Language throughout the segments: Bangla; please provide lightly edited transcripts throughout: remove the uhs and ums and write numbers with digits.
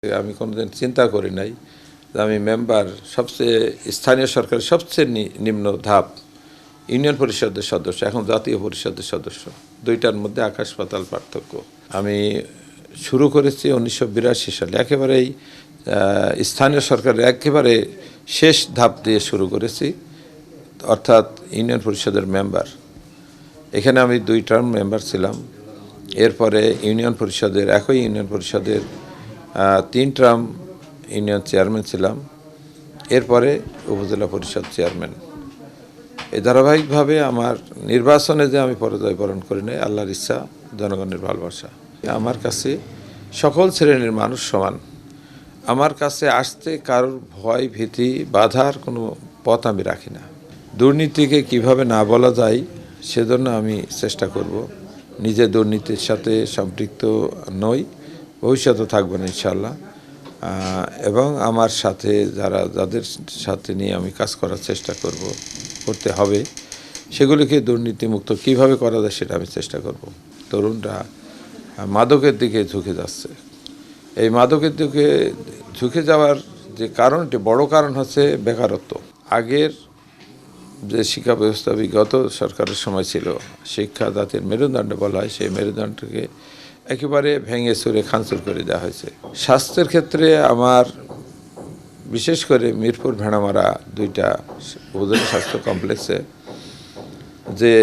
আমি কোনোদিন চিন্তা করি নাই যে আমি মেম্বার সবচেয়ে স্থানীয় সরকারের সবচেয়ে নিম্ন ধাপ ইউনিয়ন পরিষদের সদস্য, এখন জাতীয় পরিষদের সদস্য। দুইটার মধ্যে আকাশ পাতাল পার্থক্য। আমি শুরু করেছি 1982 সালে, একেবারেই স্থানীয় সরকারের একেবারে শেষ ধাপ দিয়ে শুরু করেছি, অর্থাৎ ইউনিয়ন পরিষদের মেম্বার। এখানে আমি 2 টার্ম মেম্বার ছিলাম। এরপরে একই ইউনিয়ন পরিষদের 3 টার্ম ইউনিয়ন চেয়ারম্যান ছিলাম। এরপরে উপজেলা পরিষদ চেয়ারম্যান। এই ধারাবাহিকভাবে আমার নির্বাচনে যে আমি পরাজয় বরণ করি নাই, আল্লাহর ইচ্ছা, জনগণের ভালোবাসা। আমার কাছে সকল শ্রেণীর মানুষ সমান। আমার কাছে আসতে কারোর ভয়, ভীতি, বাধার কোনো পথ আমি রাখি না। দুর্নীতিকে কিভাবে না বলা যায় সেজন্য আমি চেষ্টা করব। নিজে দুর্নীতির সাথে সম্পৃক্ত নই, ভবিষ্যতে থাকবো না ইনশাআল্লাহ। এবং আমার সাথে যাদের সাথে নিয়ে আমি কাজ করার চেষ্টা করতে হবে, সেগুলিকে দুর্নীতিমুক্ত কিভাবে করা যায় সেটা আমি চেষ্টা করব। তরুণরা মাদকের দিকে ঝুঁকে যাচ্ছে। এই মাদকের দিকে ঝুঁকে যাওয়ার যে কারণটি, বড় কারণ হচ্ছে বেকারত্ব। আগের যে শিক্ষা ব্যবস্থা বিগত সরকারের সময় ছিল, শিক্ষা জাতির মেরুদণ্ড বলা হয়, সেই মেরুদণ্ডকে একেবারে ভেঙে চুরে খানচুর করে দেওয়া হয়েছে। স্বাস্থ্যের ক্ষেত্রে আমার বিশেষ করে মিরপুর ভেড়ামারা 2টা উপজেলা স্বাস্থ্য কমপ্লেক্সে যে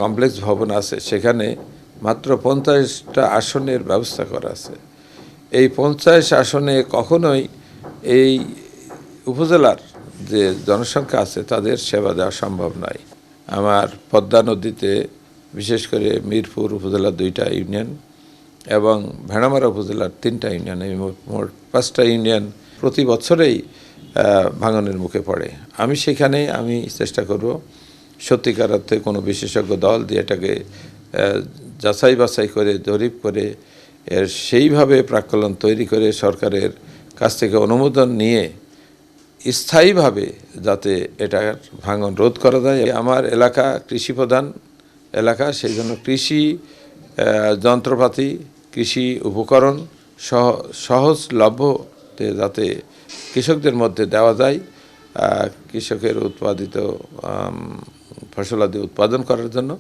কমপ্লেক্স ভবন আছে, সেখানে মাত্র 50টা আসনের ব্যবস্থা করা আছে। এই 50 আসনে কখনোই এই উপজেলার যে জনসংখ্যা আছে তাদের সেবা দেওয়া সম্ভব নয়। আমার পদ্মা নদীতে বিশেষ করে মিরপুর উপজেলার 2টা ইউনিয়ন এবং ভেড়ামারা উপজেলার 3টা ইউনিয়ন, এই মোট 5টা ইউনিয়ন প্রতি বছরেই ভাঙনের মুখে পড়ে। সেখানে আমি চেষ্টা করব সত্যিকার অর্থে কোনো বিশেষজ্ঞ দল দিয়ে এটাকে যাচাই বাছাই করে, জরিপ করে, সেইভাবে প্রাক্কলন তৈরি করে সরকারের কাছ থেকে অনুমোদন নিয়ে স্থায়ীভাবে যাতে এটার ভাঙন রোধ করা যায়। আমার এলাকা কৃষি প্রধান এলাকা, সেই জন্য কৃষি যন্ত্রপাতি, কৃষি উপকরণ সহজলভ্যতে যাতে কৃষকদের মধ্যে দেওয়া যায়, কৃষকের উৎপাদিত ফসলাদি উৎপাদন করার জন্য,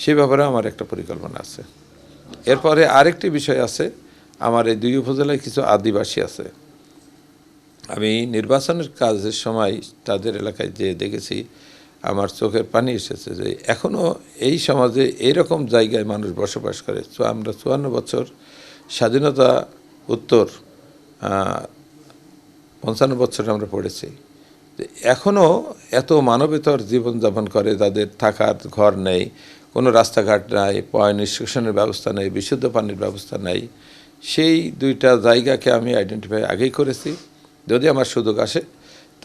সে ব্যাপারে আমার একটা পরিকল্পনা আছে। এরপরে আরেকটি বিষয় আছে, আমার এই 2 উপজেলায় কিছু আদিবাসী আছে। আমি নির্বাচনের কাজের সময় তাদের এলাকায় যে দেখেছি, আমার চোখের পানি এসেছে যে এখনও এই সমাজে এইরকম জায়গায় মানুষ বসবাস করে। আমরা 54 বছর স্বাধীনতা উত্তর 55 বছর আমরা পড়েছি, এখনও এত মানবেতর জীবনযাপন করে, যাদের থাকার ঘর নেই, কোনো রাস্তাঘাট নাই, পয় নিষ্কাশনের ব্যবস্থা নেই, বিশুদ্ধ পানির ব্যবস্থা নেই। সেই 2টা জায়গাকে আমি আইডেন্টিফাই আগেই করেছি। যদি আমার সুযোগ আসে,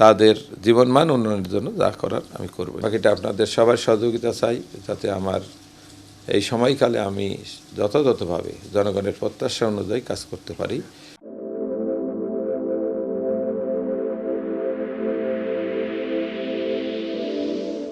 তাদের জীবনমান উন্নয়নের জন্য যা করার আমি করব। বাকিটা আপনাদের সবার সহযোগিতা চাই, যাতে আমার এই সময়কালে আমি যথাযথভাবে জনগণের প্রত্যাশা অনুযায়ী কাজ করতে পারি।